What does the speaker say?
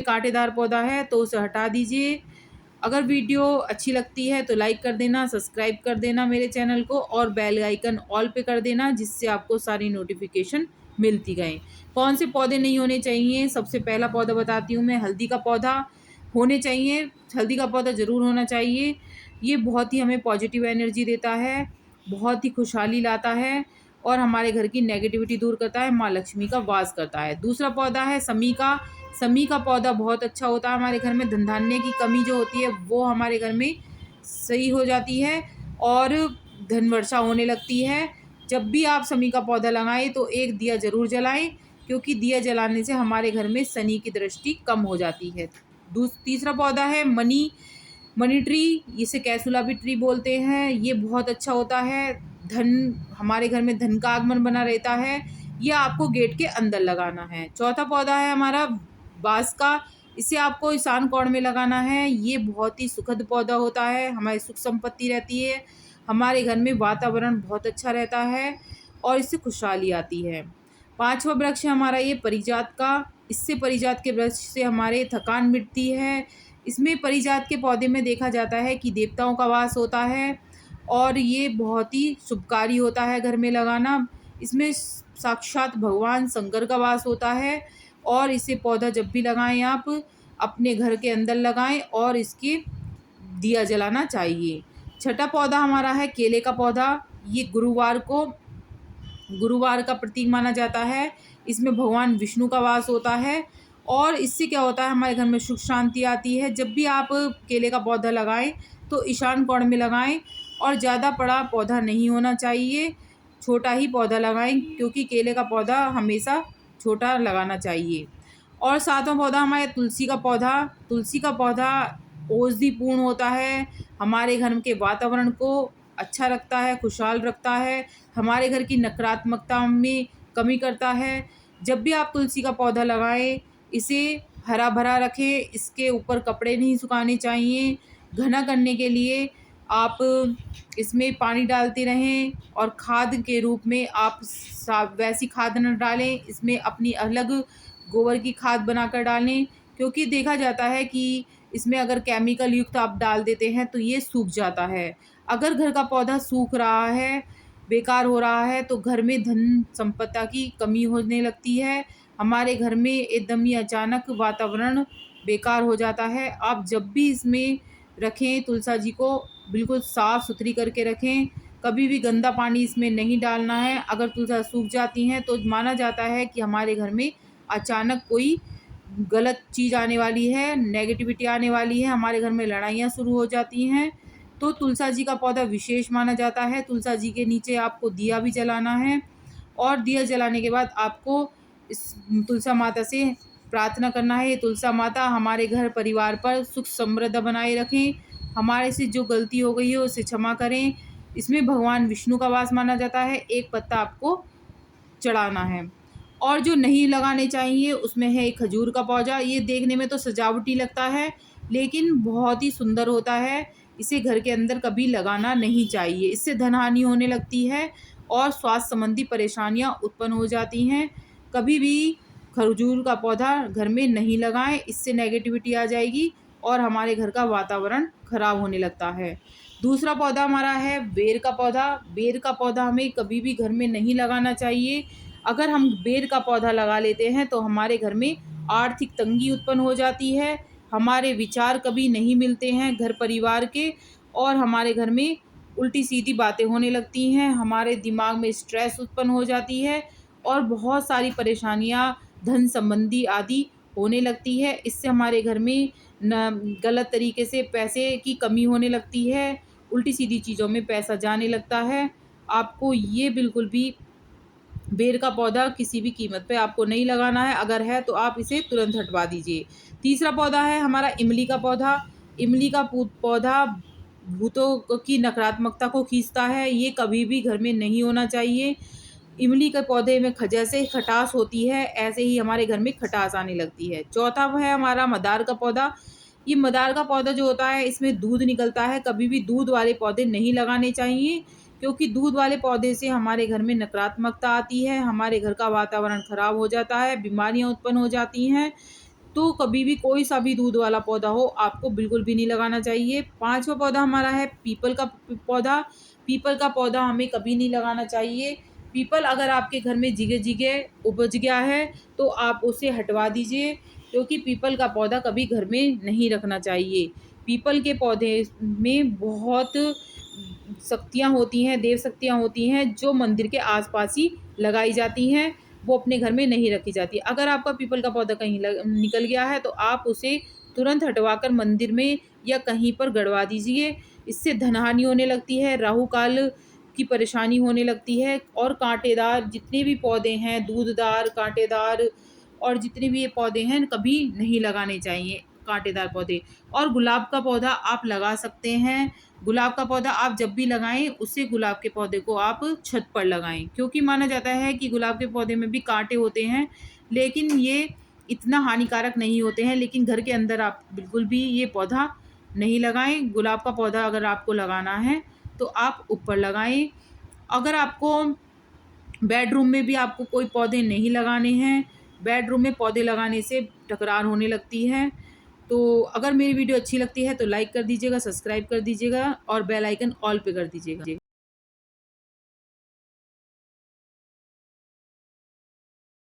कांटेदार पौधा है तो उसे हटा दीजिए। अगर वीडियो अच्छी लगती है तो लाइक कर देना, सब्सक्राइब कर देना मेरे चैनल को और बेल आइकन ऑल पे कर देना, जिससे आपको सारी नोटिफिकेशन मिलती गए। कौन से पौधे नहीं होने चाहिए? सबसे पहला पौधा बताती हूँ मैं, हल्दी का पौधा होने चाहिए। हल्दी का पौधा ज़रूर होना चाहिए। ये बहुत ही हमें पॉजिटिव एनर्जी देता है, बहुत ही खुशहाली लाता है और हमारे घर की नेगेटिविटी दूर करता है, माँ लक्ष्मी का वास करता है। दूसरा पौधा है समी का। समी का पौधा बहुत अच्छा होता है हमारे घर में, धन धान्य की कमी जो होती है वो हमारे घर में सही हो जाती है और धन वर्षा होने लगती है। जब भी आप समी का पौधा लगाएं तो एक दिया ज़रूर जलाएं, क्योंकि दिया जलाने से हमारे घर में शनि की दृष्टि कम हो जाती है। तीसरा पौधा है मनी। मनी ट्री, इसे कैसुला भी ट्री बोलते हैं। ये बहुत अच्छा होता है, धन हमारे घर में धन का आगमन बना रहता है। ये आपको गेट के अंदर लगाना है। चौथा पौधा है हमारा बांस का। इसे आपको ईशान कोण में लगाना है। ये बहुत ही सुखद पौधा होता है, हमारी सुख संपत्ति रहती है, हमारे घर में वातावरण बहुत अच्छा रहता है और इससे खुशहाली आती है। पांचवा वृक्ष है हमारा ये परिजात का। इससे परिजात के वृक्ष से हमारे थकान मिटती है। इसमें परिजात के पौधे में देखा जाता है कि देवताओं का वास होता है और ये बहुत ही शुभकारी होता है घर में लगाना। इसमें साक्षात भगवान शंकर का वास होता है और इसे पौधा जब भी लगाएं आप अपने घर के अंदर लगाएं और इसके दिया जलाना चाहिए। छठा पौधा हमारा है केले का पौधा। ये गुरुवार का प्रतीक माना जाता है। इसमें भगवान विष्णु का वास होता है और इससे क्या होता है, हमारे घर में सुख शांति आती है। जब भी आप केले का पौधा लगाएं तो ईशान कोण में लगाएं और ज़्यादा बड़ा पौधा नहीं होना चाहिए, छोटा ही पौधा लगाएं, क्योंकि केले का पौधा हमेशा छोटा लगाना चाहिए। और सातवां पौधा हमारे तुलसी का पौधा। तुलसी का पौधा औषधिपूर्ण होता है, हमारे घर के वातावरण को अच्छा रखता है, खुशहाल रखता है, हमारे घर की नकारात्मकता में कमी करता है। जब भी आप तुलसी का पौधा लगाएं इसे हरा भरा रखें, इसके ऊपर कपड़े नहीं सुखाने चाहिए। घना करने के लिए आप इसमें पानी डालते रहें और खाद के रूप में आप वैसी खाद न डालें, इसमें अपनी अलग गोबर की खाद बनाकर डालें, क्योंकि देखा जाता है कि इसमें अगर केमिकल युक्त आप डाल देते हैं तो ये सूख जाता है। अगर घर का पौधा सूख रहा है, बेकार हो रहा है, तो घर में धन संपदा की कमी होने लगती है, हमारे घर में एकदम ही अचानक वातावरण बेकार हो जाता है। आप जब भी इसमें रखें तुलसा जी को बिल्कुल साफ़ सुथरी करके रखें, कभी भी गंदा पानी इसमें नहीं डालना है। अगर तुलसा सूख जाती हैं तो माना जाता है कि हमारे घर में अचानक कोई गलत चीज़ आने वाली है, नेगेटिविटी आने वाली है, हमारे घर में लड़ाइयाँ शुरू हो जाती हैं। तो तुलसा जी का पौधा विशेष माना जाता है। तुलसा जी के नीचे आपको दिया भी जलाना है और दिया जलाने के बाद आपको इस तुलसा माता से प्रार्थना करना है, तुलसा माता हमारे घर परिवार पर सुख समृद्ध बनाए रखें, हमारे से जो गलती हो गई है उसे क्षमा करें। इसमें भगवान विष्णु का वास माना जाता है। एक पत्ता आपको चढ़ाना है। और जो नहीं लगाने चाहिए उसमें है एक खजूर का पौधा। ये देखने में तो सजावटी लगता है लेकिन बहुत ही सुंदर होता है। इसे घर के अंदर कभी लगाना नहीं चाहिए, इससे धन हानि होने लगती है और स्वास्थ्य संबंधी परेशानियां उत्पन्न हो जाती हैं। कभी भी खजूर का पौधा घर में नहीं लगाएं, इससे नेगेटिविटी आ जाएगी और हमारे घर का वातावरण खराब होने लगता है। दूसरा पौधा हमारा है बेर का पौधा। बेर का पौधा हमें कभी भी घर में नहीं लगाना चाहिए। अगर हम बेर का पौधा लगा लेते हैं तो हमारे घर में आर्थिक तंगी उत्पन्न हो जाती है, हमारे विचार कभी नहीं मिलते हैं घर परिवार के और हमारे घर में उल्टी सीधी बातें होने लगती हैं, हमारे दिमाग में स्ट्रेस उत्पन्न हो जाती है और बहुत सारी परेशानियां धन संबंधी आदि होने लगती है। इससे हमारे घर में गलत तरीके से पैसे की कमी होने लगती है, उल्टी सीधी चीज़ों में पैसा जाने लगता है। आपको ये बिल्कुल भी बेर का पौधा किसी भी कीमत पे आपको नहीं लगाना है, अगर है तो आप इसे तुरंत हटवा दीजिए। तीसरा पौधा है हमारा इमली का पौधा। इमली का पौधा भूतों की नकारात्मकता को खींचता है, ये कभी भी घर में नहीं होना चाहिए। इमली के पौधे में जैसे खटास होती है ऐसे ही हमारे घर में खटास आने लगती है। चौथा है हमारा मदार का पौधा। ये मदार का पौधा जो होता है इसमें दूध निकलता है, कभी भी दूध वाले पौधे नहीं लगाने चाहिए, क्योंकि दूध वाले पौधे से हमारे घर में नकारात्मकता आती है, हमारे घर का वातावरण खराब हो जाता है, बीमारियां उत्पन्न हो जाती हैं। तो कभी भी कोई सा भी दूध वाला पौधा हो आपको बिल्कुल भी नहीं लगाना चाहिए। 5वां पौधा हमारा है पीपल का पौधा। पीपल का पौधा हमें कभी नहीं लगाना चाहिए। पीपल अगर आपके घर में जगह-जगह उपज गया है तो आप उसे हटवा दीजिए, क्योंकि पीपल का पौधा कभी घर में नहीं रखना चाहिए। पीपल के पौधे में बहुत शक्तियाँ होती हैं, देव शक्तियाँ होती हैं, जो मंदिर के आस-पास ही लगाई जाती हैं, वो अपने घर में नहीं रखी जाती। अगर आपका पीपल का पौधा कहीं निकल गया है तो आप उसे तुरंत हटवाकर मंदिर में या कहीं पर गड़वा दीजिए। इससे धनहानि होने लगती है, राहु काल की परेशानी होने लगती है, और कांटेदार जितने भी पौधे हैं, दूधदार, कांटेदार और जितने भी ये पौधे हैं, कभी नहीं लगाने चाहिए कांटेदार पौधे। और गुलाब का पौधा आप लगा सकते हैं। गुलाब का पौधा आप जब भी लगाएँ, उसे गुलाब के पौधे को आप छत पर लगाएँ, क्योंकि माना जाता है कि गुलाब के पौधे में भी काँटे होते हैं, लेकिन ये इतना हानिकारक नहीं होते हैं। लेकिन घर के अंदर आप बिल्कुल भी ये पौधा नहीं लगाएँ। गुलाब का पौधा अगर आपको लगाना है, तो आप ऊपर लगाएँ। अगर आपको बेडरूम में भी आपको कोई पौधे नहीं लगाने हैं, बेडरूम में पौधे लगाने से टकरार होने लगती है। तो अगर मेरी वीडियो अच्छी लगती है तो लाइक कर दीजिएगा, सब्सक्राइब कर दीजिएगा और बेल आइकन ऑल पे कर दीजिएगा।